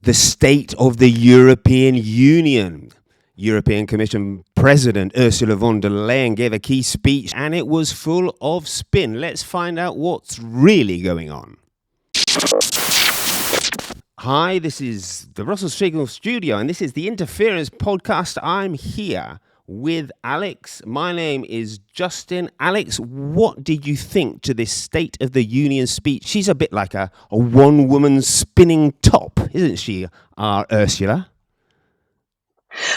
the state of the European Union. European Commission President Ursula von der Leyen gave a key speech and it was full of spin. Let's find out what's really going on. Hi, this is the Russell Signal Studio and this is the Interference Podcast. I'm here with Alex. My name is Justin. Alex, what did you think to this State of the Union speech? She's a bit like a one-woman spinning top, isn't she, our Ursula?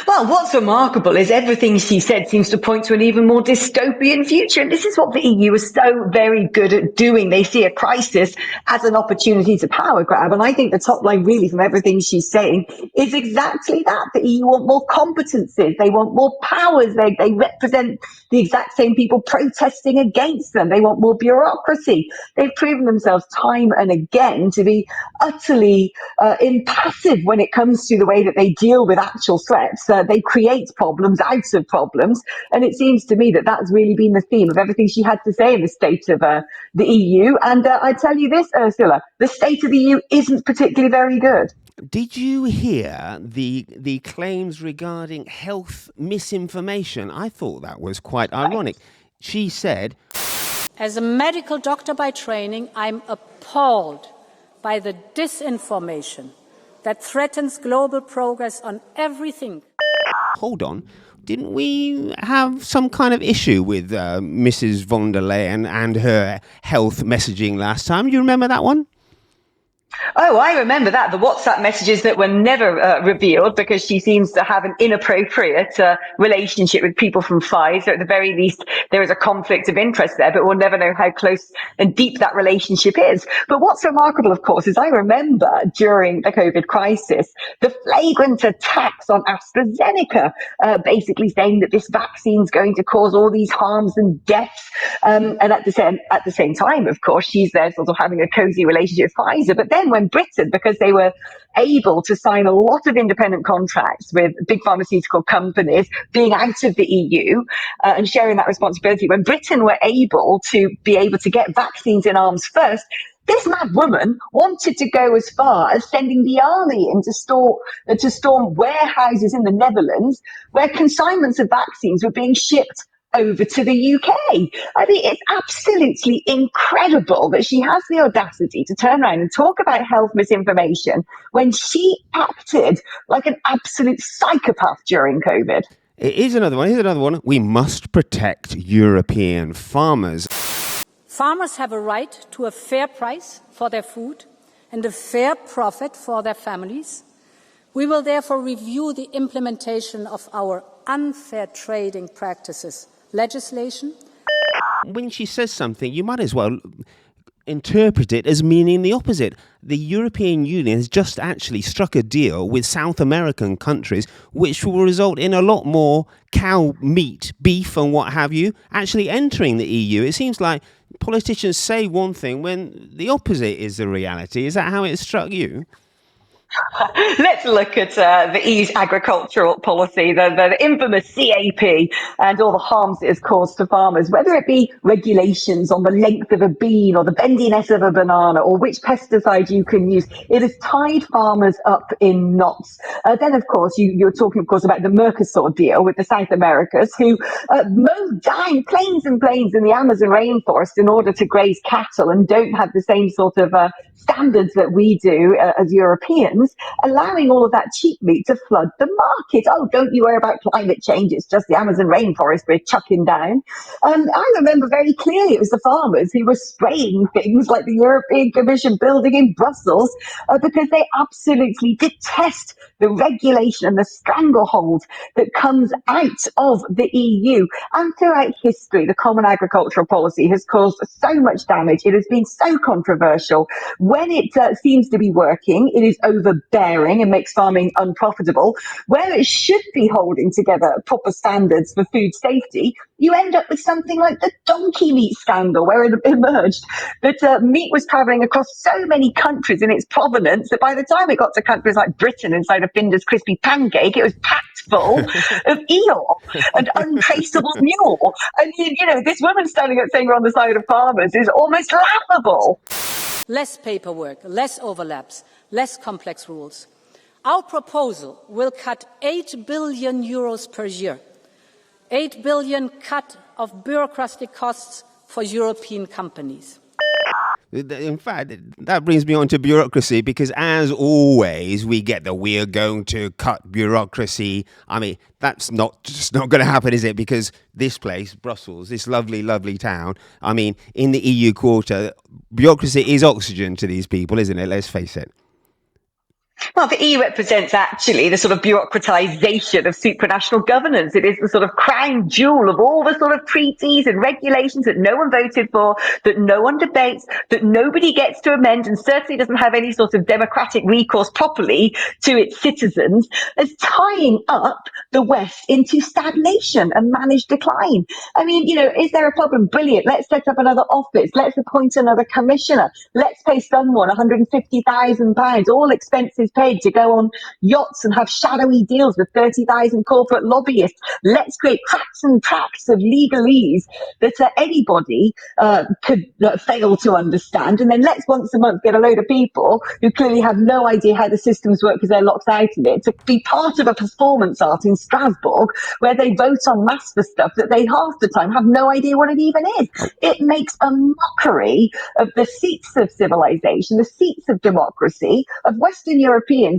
Well, what's remarkable is everything she said seems to point to an even more dystopian future. And this is what the EU is so very good at doing. They see a crisis as an opportunity to power grab. And I think the top line really from everything she's saying is exactly that. The EU want more competences. They want more powers. They represent the exact same people protesting against them. They want more bureaucracy. They've proven themselves time and again to be utterly impassive when it comes to the way that they deal with actual threats. They create problems out of problems. And it seems to me that that's really been the theme of everything she had to say in the state of the EU. And I tell you this, Ursula, the state of the EU isn't particularly very good. Did you hear the claims regarding health misinformation? I thought that was quite ironic. She said, "As a medical doctor by training, I'm appalled by the disinformation that threatens global progress on everything." Hold on. Didn't we have some kind of issue with Mrs. von der Leyen and her health messaging last time? You remember that one? Oh, I remember that. The WhatsApp messages that were never revealed because she seems to have an inappropriate relationship with people from Pfizer. At the very least, there is a conflict of interest there, but we'll never know how close and deep that relationship is. But what's remarkable, of course, is I remember during the COVID crisis, the flagrant attacks on AstraZeneca, basically saying that this vaccine is going to cause all these harms and deaths. And at the same time, of course, she's there sort of having a cozy relationship with Pfizer. But then when Britain, because they were able to sign a lot of independent contracts with big pharmaceutical companies being out of the EU and sharing that responsibility, when Britain were able to get vaccines in arms first, this mad woman wanted to go as far as sending the army in to storm warehouses in the Netherlands where consignments of vaccines were being shipped over to the UK. I mean, it's absolutely incredible that she has the audacity to turn around and talk about health misinformation when she acted like an absolute psychopath during COVID. Here's another one. We must protect European farmers. Farmers have a right to a fair price for their food and a fair profit for their families. We will therefore review the implementation of our unfair trading practices legislation. When she says something, you might as well interpret it as meaning the opposite. The European Union has just actually struck a deal with South American countries, which will result in a lot more cow meat, beef and what have you, actually entering the EU. It seems like politicians say one thing when the opposite is the reality. Is that how it struck you? Let's look at the EU's agricultural policy, the infamous CAP, and all the harms it has caused to farmers, whether it be regulations on the length of a bean or the bendiness of a banana or which pesticide you can use. It has tied farmers up in knots. Then, of course, you're talking, of course, about the Mercosur deal with the South Americas, who mowed down planes and planes in the Amazon rainforest in order to graze cattle and don't have the same sort of standards that we do as Europeans, allowing all of that cheap meat to flood the market. Oh, don't you worry about climate change. It's just the Amazon rainforest we're chucking down. I remember very clearly it was the farmers who were spraying things like the European Commission building in Brussels because they absolutely detest the regulation and the stranglehold that comes out of the EU. And throughout history, the Common Agricultural Policy has caused so much damage. It has been so controversial. When it seems to be working, it is overbearing and makes farming unprofitable. Where it should be holding together proper standards for food safety, you end up with something like the donkey meat scandal, where it emerged that meat was travelling across so many countries in its provenance that by the time it got to countries like Britain inside a Finder's crispy pancake, it was packed full of eel and untraceable mule. I mean, this woman standing up saying we're on the side of farmers is almost laughable. Less paperwork, less overlaps, less complex rules. Our proposal will cut 8 billion euros per year, 8 billion cut of bureaucratic costs for European companies. In fact, that brings me on to bureaucracy, because as always, we get the "we're going to cut bureaucracy." I mean, that's just not going to happen, is it? Because this place, Brussels, this lovely, lovely town, I mean, in the EU quarter, bureaucracy is oxygen to these people, isn't it? Let's face it. Well, the EU represents actually the sort of bureaucratization of supranational governance. It is the sort of crown jewel of all the sort of treaties and regulations that no one voted for, that no one debates, that nobody gets to amend, and certainly doesn't have any sort of democratic recourse properly to its citizens, as tying up the West into stagnation and managed decline. I mean, is there a problem? Brilliant. Let's set up another office. Let's appoint another commissioner. Let's pay someone £150,000, all expenses paid, to go on yachts and have shadowy deals with 30,000 corporate lobbyists. Let's create cracks and tracks of legalese that anybody could fail to understand. And then let's once a month get a load of people who clearly have no idea how the systems work because they're locked out of it to be part of a performance art in Strasbourg where they vote en masse for stuff that they half the time have no idea what it even is. It makes a mockery of the seats of civilization, the seats of democracy, of Western Europeans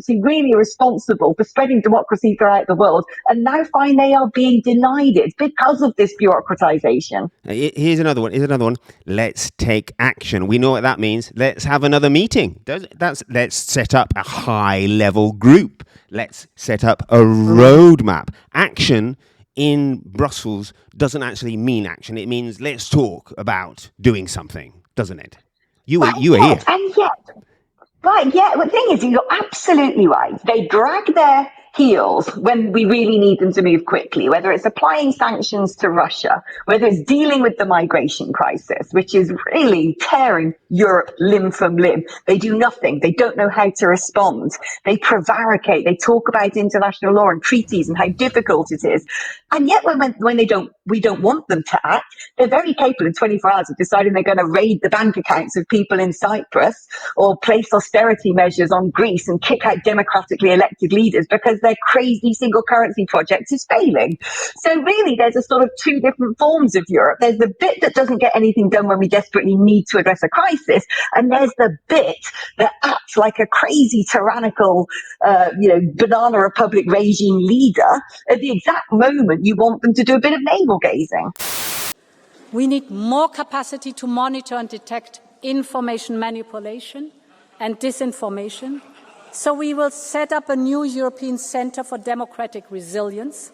who really are responsible for spreading democracy throughout the world, and now find they are being denied it because of this bureaucratization. Here's another one. Let's take action. We know what that means. Let's have another meeting. Let's set up a high-level group. Let's set up a roadmap. Action in Brussels doesn't actually mean action. It means let's talk about doing something, doesn't it? You are here. And yet, right, yeah, the thing is, you're absolutely right. They drag their heels when we really need them to move quickly, whether it's applying sanctions to Russia, whether it's dealing with the migration crisis, which is really tearing Europe limb from limb. They do nothing. They don't know how to respond. They prevaricate. They talk about international law and treaties and how difficult it is. And yet when we don't want them to act, they're very capable in 24 hours of deciding they're going to raid the bank accounts of people in Cyprus or place austerity measures on Greece and kick out democratically elected leaders because their crazy single currency project is failing. So really, there's a sort of two different forms of Europe. There's the bit that doesn't get anything done when we desperately need to address a crisis, and there's the bit that acts like a crazy tyrannical, banana republic regime leader at the exact moment you want them to do a bit of navel gazing. We need more capacity to monitor and detect information manipulation and disinformation. So we will set up a new European Centre for Democratic Resilience.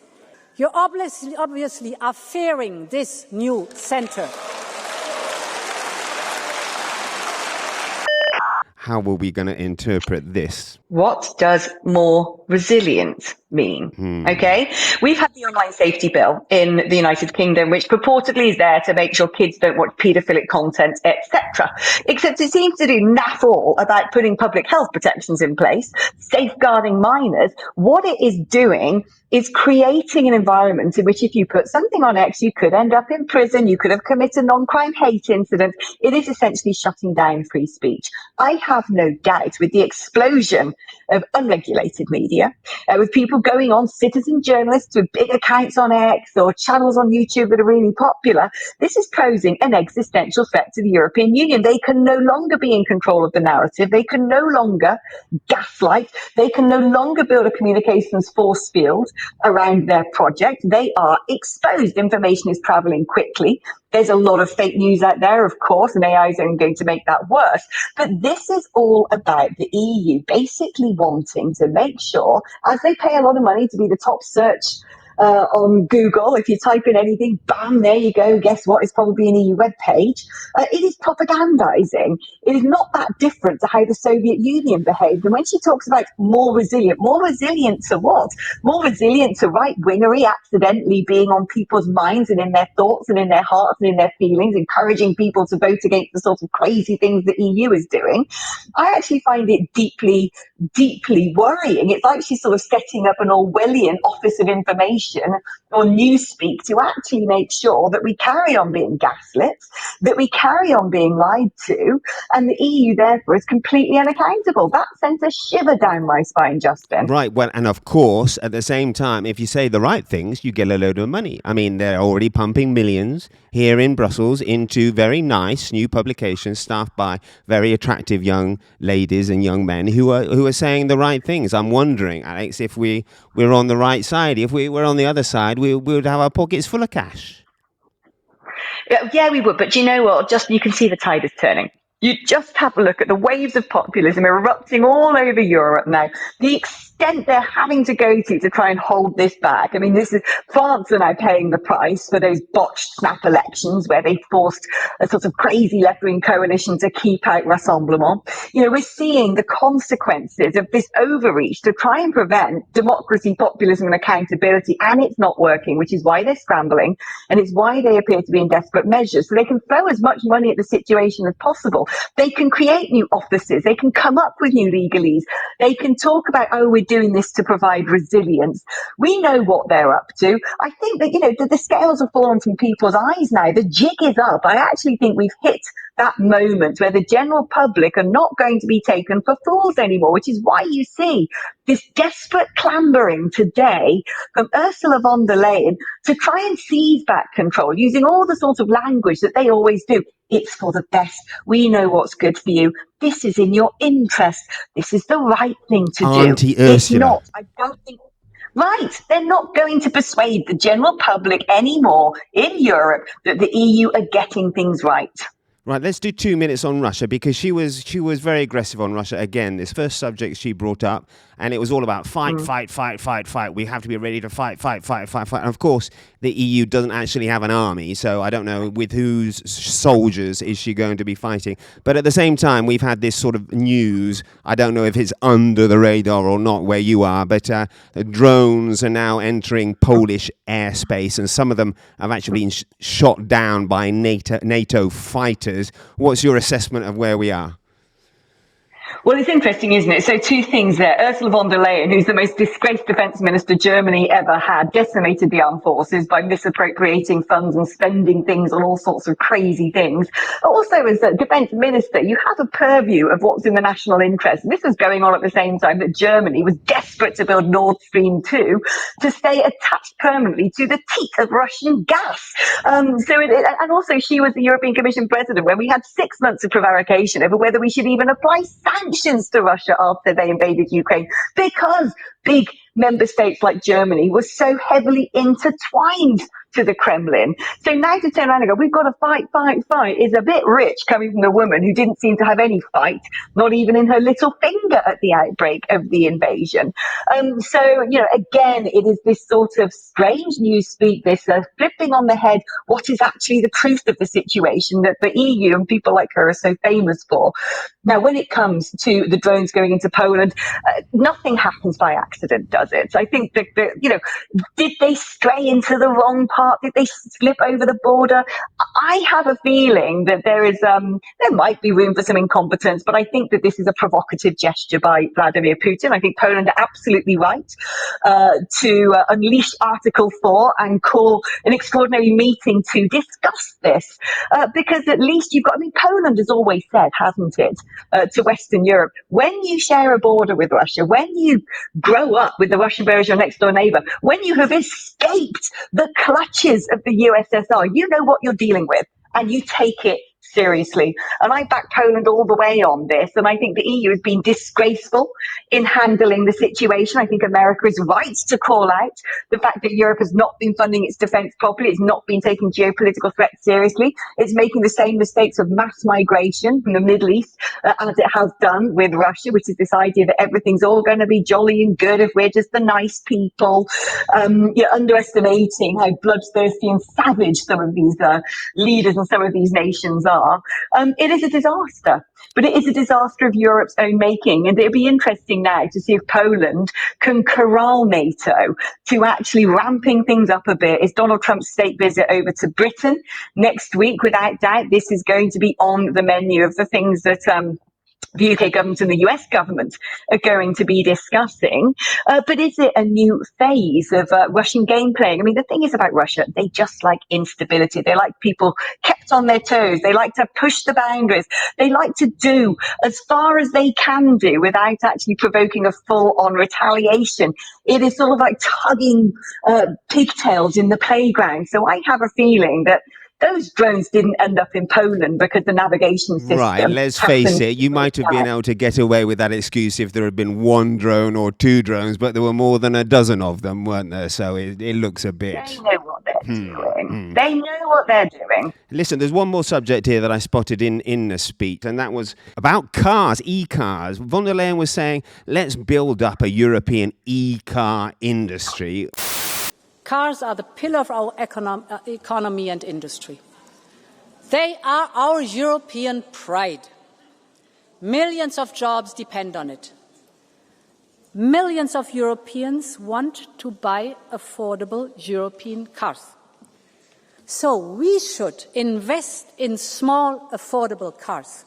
You obviously are fearing this new centre. How are we going to interpret this? What does more resilient mean? Okay, we've had the online safety bill in the United Kingdom, which purportedly is there to make sure kids don't watch paedophilic content, etc. Except it seems to do naff all about putting public health protections in place, safeguarding minors. What it is doing is creating an environment in which if you put something on X, you could end up in prison, you could have committed non-crime hate incident. It is essentially shutting down free speech. I have no doubt with the explosion of unregulated media, with people going on, citizen journalists with big accounts on X or channels on YouTube that are really popular, this is posing an existential threat to the European Union. They can no longer be in control of the narrative. They can no longer gaslight. They can no longer build a communications force field around their project. They are exposed. Information is traveling quickly. There's a lot of fake news out there, of course, and AI is only going to make that worse. But this is all about the EU basically wanting to make sure, as they pay a lot of money to be the top search on Google, if you type in anything, bam, there you go. Guess what? It's probably an EU web page. It is propagandizing. It is not that different to how the Soviet Union behaved. And when she talks about more resilient to what? More resilient to right-wingery accidentally being on people's minds and in their thoughts and in their hearts and in their feelings, encouraging people to vote against the sort of crazy things the EU is doing. I actually find it deeply, deeply worrying. It's like she's sort of setting up an Orwellian Office of Information communication or newspeak to actually make sure that we carry on being gaslit, that we carry on being lied to, and the EU therefore is completely unaccountable. That sends a shiver down my spine, Justin. Right. Well, and of course, at the same time, if you say the right things, you get a load of money. I mean, they're already pumping millions here in Brussels into very nice new publications staffed by very attractive young ladies and young men who are saying the right things. I'm wondering, Alex, if we're on the right side. If we were on the other side, we would have our pockets full of cash. Yeah, we would. But do you know what? Just you can see the tide is turning. You just have a look at the waves of populism erupting all over Europe now. The extent they're having to go to try and hold this back. I mean, this is France are now paying the price for those botched snap elections where they forced a sort of crazy left-wing coalition to keep out Rassemblement. You know, we're seeing the consequences of this overreach to try and prevent democracy, populism, and accountability, and it's not working, which is why they're scrambling, and it's why they appear to be in desperate measures. So they can throw as much money at the situation as possible. They can create new offices. They can come up with new legalese. They can talk about, oh, we're doing this to provide resilience. We know what they're up to. I think that, you know, the scales have fallen from people's eyes now. The jig is up. I actually think we've hit that moment where the general public are not going to be taken for fools anymore, which is why you see this desperate clambering today from Ursula von der Leyen to try and seize back control, using all the sort of language that they always do. It's for the best. We know what's good for you. This is in your interest. This is the right thing to do. Auntie Ursula. It's not. I don't think. Right, they're not going to persuade the general public anymore in Europe that the EU are getting things right. Right, let's do 2 minutes on Russia, because she was very aggressive on Russia again. This first subject she brought up, and it was all about fight. We have to be ready to fight. And of course, the EU doesn't actually have an army, so I don't know with whose soldiers is she going to be fighting. But at the same time, we've had this sort of news. I don't know if it's under the radar or not where you are, but the drones are now entering Polish airspace, and some of them have actually been shot down by NATO fighters. What's your assessment of where we are? Well, it's interesting, isn't it? So 2 things there. Ursula von der Leyen, who's the most disgraced defence minister Germany ever had, decimated the armed forces by misappropriating funds and spending things on all sorts of crazy things. Also, as a defence minister, you have a purview of what's in the national interest. And this was going on at the same time that Germany was desperate to build Nord Stream 2 to stay attached permanently to the teat of Russian gas. And also she was the European Commission president when we had 6 months of prevarication over whether we should even apply sanctions to Russia after they invaded Ukraine, because big member states like Germany were so heavily intertwined to the Kremlin. So now to turn around and go, we've got to fight, is a bit rich coming from the woman who didn't seem to have any fight, not even in her little finger at the outbreak of the invasion. So, you know, again, it is this sort of strange newspeak, this flipping on the head what is actually the truth of the situation that the EU and people like her are so famous for. Now, when it comes to the drones going into Poland, nothing happens by accident, does it? I think that, you know, did they stray into the wrong part? Did they slip over the border? I have a feeling that there might be room for some incompetence, but I think that this is a provocative gesture by Vladimir Putin. I think Poland are absolutely right to unleash Article 4 and call an extraordinary meeting to discuss this, because at least you've got, I mean, Poland has always said, hasn't it, to Western Europe, when you share a border with Russia, when you grow up with the Russian bear as your next door neighbor, when you have escaped the clutches of the USSR, you know what you're dealing with, and you take it seriously. And I back Poland all the way on this. And I think the EU has been disgraceful in handling the situation. I think America is right to call out the fact that Europe has not been funding its defense properly. It's not been taking geopolitical threats seriously. It's making the same mistakes of mass migration from the Middle East as it has done with Russia, which is this idea that everything's all going to be jolly and good if we're just the nice people. You're underestimating how bloodthirsty and savage some of these leaders and some of these nations are. It is a disaster, but it is a disaster of Europe's own making. And it'll be interesting now to see if Poland can corral NATO to actually ramping things up a bit. Is Donald Trump's state visit over to Britain next week? Without doubt, this is going to be on the menu of the things that the UK government and the US government are going to be discussing. But is it a new phase of Russian game playing? I mean, the thing is about Russia, they just like instability. They like people kept on their toes. They like to push the boundaries. They like to do as far as they can do without actually provoking a full-on retaliation. It is sort of like tugging pigtails in the playground. So I have a feeling that those drones didn't end up in Poland because the navigation system Right, let's face it, you might have been able to get away with that excuse if there had been one drone or two drones, but there were more than a dozen of them, weren't there? So it looks a bit... They know what they're doing. They know what they're doing. Listen, there's one more subject here that I spotted in the speech, and that was about cars, e-cars. Von der Leyen was saying, let's build up a European e-car industry. Cars are the pillar of our economy and industry. They are our European pride. Millions of jobs depend on it. Millions of Europeans want to buy affordable European cars. So we should invest in small, affordable cars,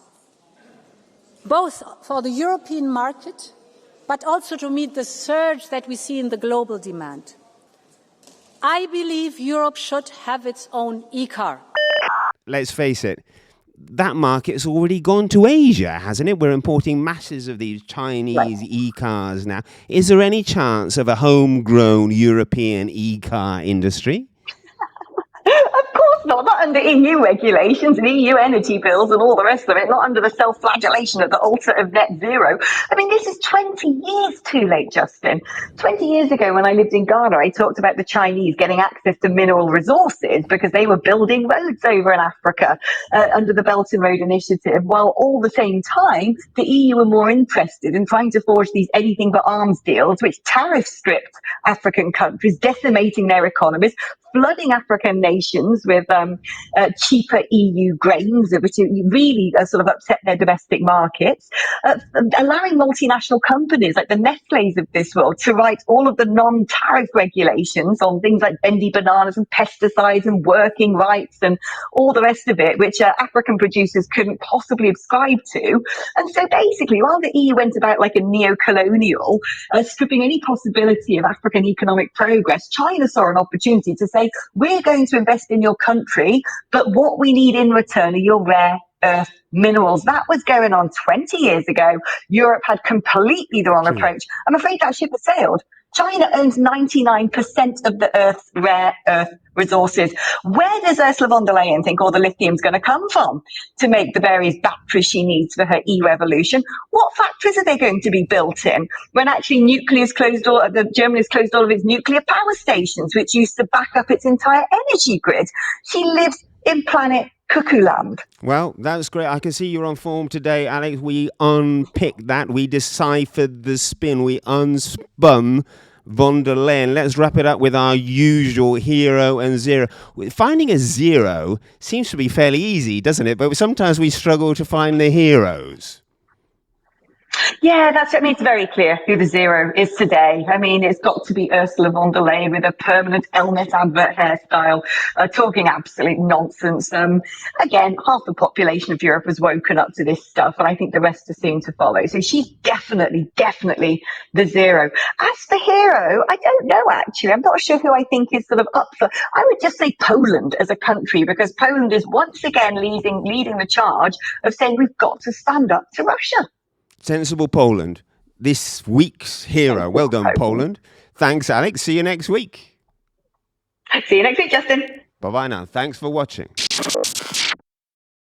both for the European market, but also to meet the surge that we see in the global demand. I believe Europe should have its own e-car. Let's face it, that market's already gone to Asia, hasn't it? We're importing masses of these Chinese e-cars now. Is there any chance of a homegrown European e-car industry? Of course not under EU regulations and EU energy bills and all the rest of it, not under the self-flagellation at the altar of net zero. I mean, this is 20 years too late, Justin. 20 years ago when I lived in Ghana, I talked about the Chinese getting access to mineral resources because they were building roads over in Africa under the Belt and Road Initiative, while all the same time, the EU were more interested in trying to forge these anything but arms deals, which tariff-stripped African countries, decimating their economies, flooding African nations with cheaper EU grains, which really sort of upset their domestic markets, allowing multinational companies like the Nestle's of this world to write all of the non-tariff regulations on things like bendy bananas and pesticides and working rights and all the rest of it, which African producers couldn't possibly subscribe to. And so basically, while the EU went about like a neo-colonial, stripping any possibility of African economic progress, China saw an opportunity to say, we're going to invest in your country, but what we need in return are your rare earth minerals. That was going on 20 years ago. Europe had completely the wrong approach. I'm afraid that ship has sailed. China owns 99% of the Earth's rare earth resources. Where does Ursula von der Leyen think all the lithium's going to come from to make the various batteries she needs for her e-revolution? What factories are they going to be built in when actually Germany has closed all of its nuclear power stations, which used to back up its entire energy grid? She lives in planet cuckoo land. Well, that's great. I can see you're on form today, Alex. We unpicked that. We deciphered the spin. We unspun von der Leyen. Let's wrap it up with our usual hero and zero. Finding a zero seems to be fairly easy, doesn't it? But sometimes we struggle to find the heroes. Yeah, that's it. I mean, it's very clear who the zero is today. I mean, it's got to be Ursula von der Leyen with a permanent Elmet advert hairstyle, talking absolute nonsense. Again, half the population of Europe has woken up to this stuff, and I think the rest are soon to follow. So she's definitely the zero. As for hero, I don't know, actually. I'm not sure who I think is sort of up for. I would just say Poland as a country, because Poland is once again leading the charge of saying we've got to stand up to Russia. Sensible Poland, this week's hero. Well done, Poland. Thanks, Alex. See you next week. See you next week, Justin. Bye-bye now. Thanks for watching.